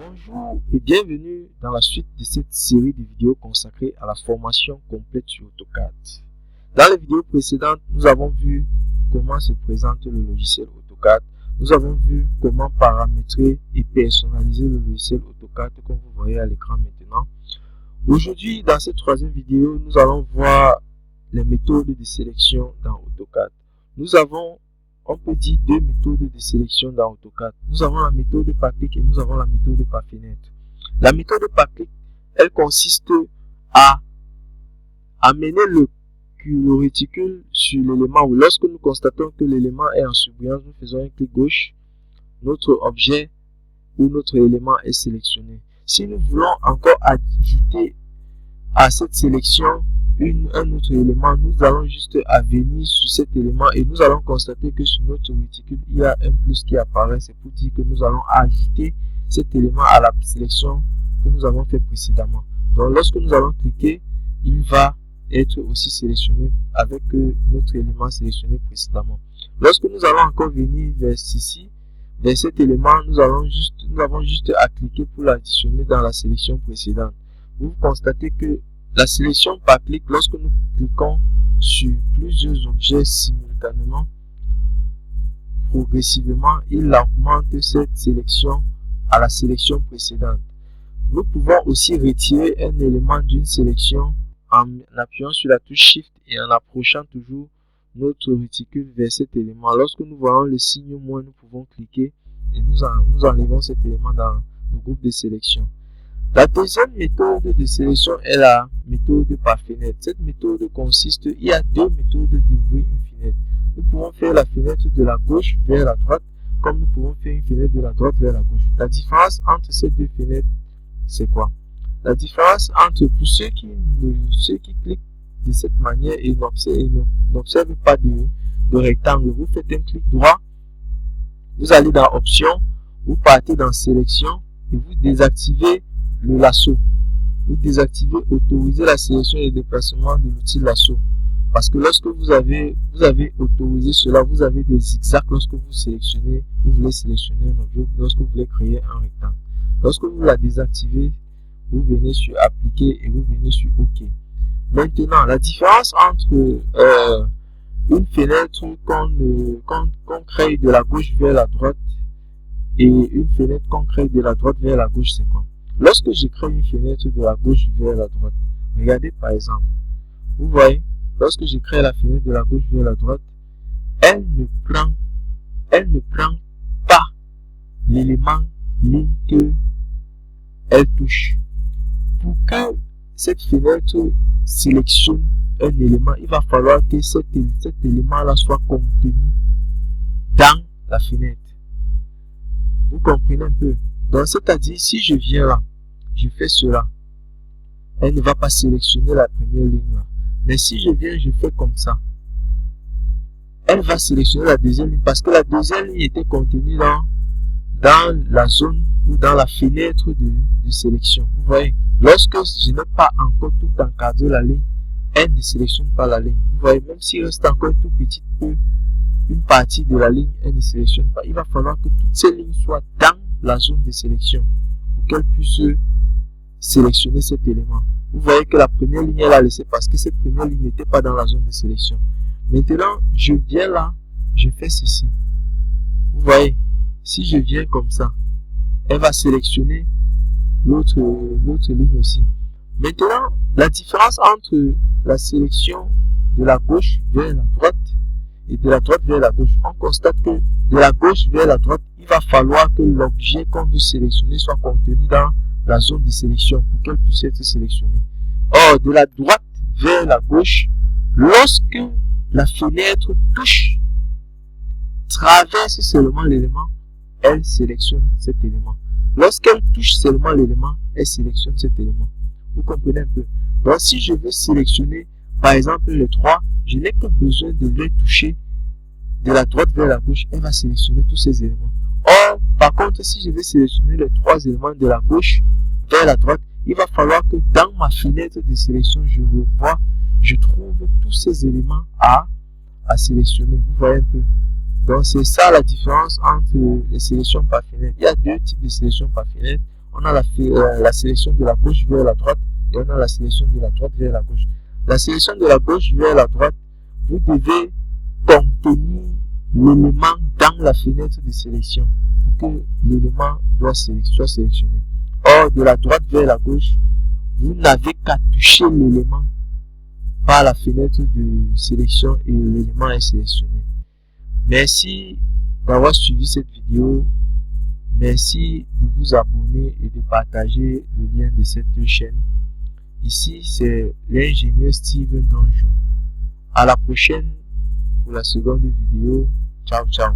Bonjour et bienvenue dans la suite de cette série de vidéos consacrée à la formation complète sur AutoCAD. Dans les vidéos précédentes, nous avons vu comment se présente le logiciel AutoCAD. Nous avons vu comment paramétrer et personnaliser le logiciel AutoCAD comme vous voyez à l'écran maintenant. Aujourd'hui, dans cette troisième vidéo, nous allons voir les méthodes de sélection dans AutoCAD. Nous avons, on peut dire, deux méthodes de sélection dans AutoCAD. Nous avons la méthode par clic et nous avons la méthode par fenêtre. La méthode par clic, elle consiste à amener le réticule sur l'élément où lorsque nous constatons que l'élément est en surbrillance, nous faisons un clic gauche, notre objet ou notre élément est sélectionné. Si nous voulons encore ajouter à cette sélection un autre élément, nous allons juste venir sur cet élément et nous allons constater que sur notre réticule, il y a un plus qui apparaît. C'est pour dire que nous allons ajouter cet élément à la sélection que nous avons fait précédemment. Donc lorsque nous allons cliquer, il va être aussi sélectionné avec notre élément sélectionné précédemment. Lorsque nous allons encore venir vers ceci, vers cet élément, nous avons juste à cliquer pour l'additionner dans la sélection précédente. Vous constatez que la sélection par clic, lorsque nous cliquons sur plusieurs objets simultanément, progressivement, il augmente cette sélection à la sélection précédente. Nous pouvons aussi retirer un élément d'une sélection en appuyant sur la touche Shift et en approchant toujours notre réticule vers cet élément. Lorsque nous voyons le signe moins, nous pouvons cliquer et nous enlevons cet élément dans le groupe de sélection. La deuxième méthode de sélection est la méthode par fenêtre. Cette méthode consiste, il y a deux méthodes d'ouvrir une fenêtre. Nous pouvons faire la fenêtre de la gauche vers la droite, comme nous pouvons faire une fenêtre de la droite vers la gauche. La différence entre ces deux fenêtres, c'est quoi? La différence entre, pour ceux qui cliquent de cette manière et n'observent pas de rectangle, vous faites un clic droit, vous allez dans Options, vous partez dans Sélection et vous désactivez le lasso. Vous désactivez autoriser la sélection et le déplacement de l'outil lasso. Parce que lorsque vous avez autorisé cela, vous avez des zigzags lorsque vous sélectionnez, vous voulez sélectionner un objet, lorsque vous voulez créer un rectangle. Lorsque vous la désactivez, vous venez sur Appliquer et vous venez sur OK. Maintenant, la différence entre une fenêtre qu'on crée de la gauche vers la droite et une fenêtre qu'on crée de la droite vers la gauche, c'est quoi? Lorsque je crée une fenêtre de la gauche vers la droite, regardez par exemple, vous voyez, lorsque je crée la fenêtre de la gauche vers la droite, elle ne prend pas l'élément ligne que elle touche. Pour que cette fenêtre sélectionne un élément, il va falloir que cet élément-là soit contenu dans la fenêtre. Vous comprenez un peu? Donc, c'est-à-dire, si je viens là, je fais cela, elle ne va pas sélectionner la première ligne là. Mais si je viens, je fais comme ça, elle va sélectionner la deuxième ligne parce que la deuxième ligne était contenue dans la zone ou dans la fenêtre de sélection. Vous voyez, lorsque je n'ai pas encore tout encadré la ligne, elle ne sélectionne pas la ligne. Vous voyez, même s'il reste encore un tout petit peu, une partie de la ligne, elle ne sélectionne pas. Il va falloir que toutes ces lignes soient dans la zone de sélection pour qu'elle puisse sélectionner cet élément. Vous voyez que la première ligne, elle a laissé parce que cette première ligne n'était pas dans la zone de sélection. Maintenant, je viens là, je fais ceci. Vous voyez, si je viens comme ça, elle va sélectionner l'autre ligne aussi. Maintenant, la différence entre la sélection de la gauche vers la droite et de la droite vers la gauche, on constate que de la gauche vers la droite, il va falloir que l'objet qu'on veut sélectionner soit contenu dans la zone de sélection pour qu'elle puisse être sélectionnée. Or, de la droite vers la gauche, lorsque la fenêtre touche, traverse seulement l'élément, elle sélectionne cet élément. Lorsqu'elle touche seulement l'élément, elle sélectionne cet élément. Vous comprenez un peu? Donc, si je veux sélectionner, par exemple, les 3, je n'ai que besoin de les toucher de la droite vers la gauche, elle va sélectionner tous ces éléments. Or, par contre, si je veux sélectionner les 3 éléments de la gauche vers la droite, il va falloir que dans ma fenêtre de sélection, je trouve tous ces éléments à sélectionner. Vous voyez un peu? Donc, c'est ça la différence entre les sélections par fenêtre. Il y a deux types de sélections par fenêtre. on a la sélection de la gauche vers la droite et on a la sélection de la droite vers la gauche. La sélection de la gauche vers la droite, vous devez contenir l'élément dans la fenêtre de sélection pour que l'élément soit sélectionné. Or, de la droite vers la gauche, vous n'avez qu'à toucher l'élément par la fenêtre de sélection et l'élément est sélectionné. Merci d'avoir suivi cette vidéo. Merci de vous abonner et de partager le lien de cette chaîne. Ici, c'est l'ingénieur Steven Donjon. À la prochaine pour la seconde vidéo. Ciao, ciao.